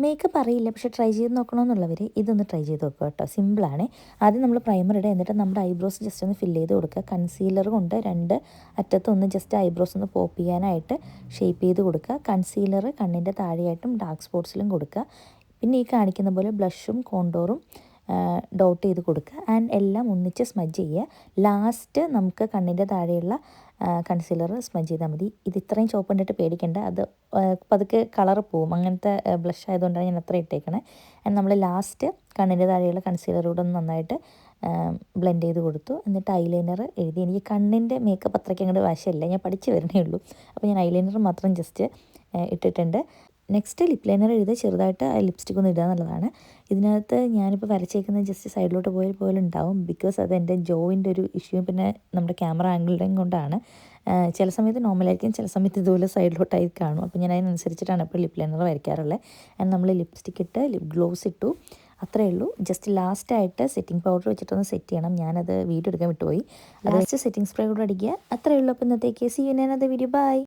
Makeup അറിയില്ല പക്ഷേ try ചെയ്ത് നോക്കണമെന്നുള്ളവർ ഇതൊന്ന് ട്രൈ ചെയ്ത് നോക്കുക കേട്ടോ. സിമ്പിളാണ്. ആദ്യം നമ്മൾ പ്രൈമർ ഇടുക, എന്നിട്ട് നമ്മുടെ ഐബ്രോസ് ജസ്റ്റ് ഒന്ന് ഫില്ല് ചെയ്ത് കൊടുക്കുക. കൺസീലർ കൊണ്ട് രണ്ട് അറ്റത്തൊന്ന് ജസ്റ്റ് ഐബ്രോസ് ഒന്ന് പോപ്പ് ചെയ്യാനായിട്ട് ഷേപ്പ് ചെയ്ത് കൊടുക്കുക. കൺസീലർ കണ്ണിൻ്റെ താഴെയായിട്ടും ഡാർക്ക് സ്പോട്ട്സിലും കൊടുക്കുക. പിന്നെ ഈ കാണിക്കുന്ന പോലെ ബ്ലഷും കോണ്ടോറും ഡോട്ട് ചെയ്ത് കൊടുക്കുക. ആൻഡ് എല്ലാം ഒന്നിച്ച് സ്മജ് ചെയ്യുക. ലാസ്റ്റ് നമുക്ക് കണ്ണിൻ്റെ താഴെയുള്ള കൺസീലർ സ്മജ് ചെയ്താൽ മതി. ഇത് ഇത്രയും ചോപ്പ് കണ്ടിട്ട് പേടിക്കേണ്ട, അത് പതുക്കെ കളർ പോവും. അങ്ങനത്തെ ബ്ലഷ് ആയതുകൊണ്ടാണ് ഞാൻ അത്ര ഇട്ടേക്കണേ. ആൻഡ് നമ്മൾ ലാസ്റ്റ് കണ്ണിൻ്റെ താഴെയുള്ള കൺസീലറൂടെ ഒന്ന് നന്നായിട്ട് ബ്ലെൻഡ് ചെയ്ത് കൊടുത്തു. എന്നിട്ട് ഐലൈനർ എഴുതി. എനിക്ക് കണ്ണിൻ്റെ മേക്കപ്പ് അത്രയ്ക്ക് അങ്ങോട്ട് വശമില്ല, ഞാൻ പഠിച്ച് വരണേ ഉള്ളൂ. അപ്പോൾ ഞാൻ ഐലൈനർ മാത്രം ജസ്റ്റ് ഇട്ടിട്ടുണ്ട്. നെക്സ്റ്റ് ലിപ് ലൈനർ എഴുതി ചെറുതായിട്ട് ലിപ്സ്റ്റിക് ഒന്ന് ഇടുക എന്നുള്ളതാണ്. ഇതിനകത്ത് ഞാനിപ്പോൾ വരച്ചേക്കുന്നത് ജസ്റ്റ് സൈഡിലോട്ട് പോലെ ഉണ്ടാവും, ബിക്കോസ് അത് എൻ്റെ ജോയിൻ്റെ ഒരു ഇഷ്യൂ പിന്നെ നമ്മുടെ ക്യാമറ ആംഗിളുടെയും കൊണ്ടാണ്. ചില സമയത്ത് നോർമലായിരിക്കും, ചില സമയത്ത് ഇതുപോലെ സൈഡിലോട്ടായി കാണും. അപ്പോൾ ഞാൻ അതിനനുസരിച്ചിട്ടാണ് ഇപ്പോൾ ലിപ് ലൈനർ വരയ്ക്കാറുള്ളത്. ആൻഡ് നമ്മൾ ലിപ്സ്റ്റിക് ഇട്ട് ലിപ് ഗ്ലോസ് ഇട്ടു, അത്രയേ ഉള്ളൂ. ജസ്റ്റ് ലാസ്റ്റായിട്ട് സെറ്റിംഗ് പൗഡർ വെച്ചിട്ടൊന്ന് സെറ്റ് ചെയ്യണം. ഞാനത് വീഡിയോ എടുക്കാൻ വിട്ടുപോയി. ലാസ്റ്റ് സെറ്റിംഗ് സ്പ്രേ കൂടെ അടിക്കുക, അത്രയേ ഉള്ളൂ. അപ്പോൾ ഇന്നത്തേക്ക് see you in another video. By.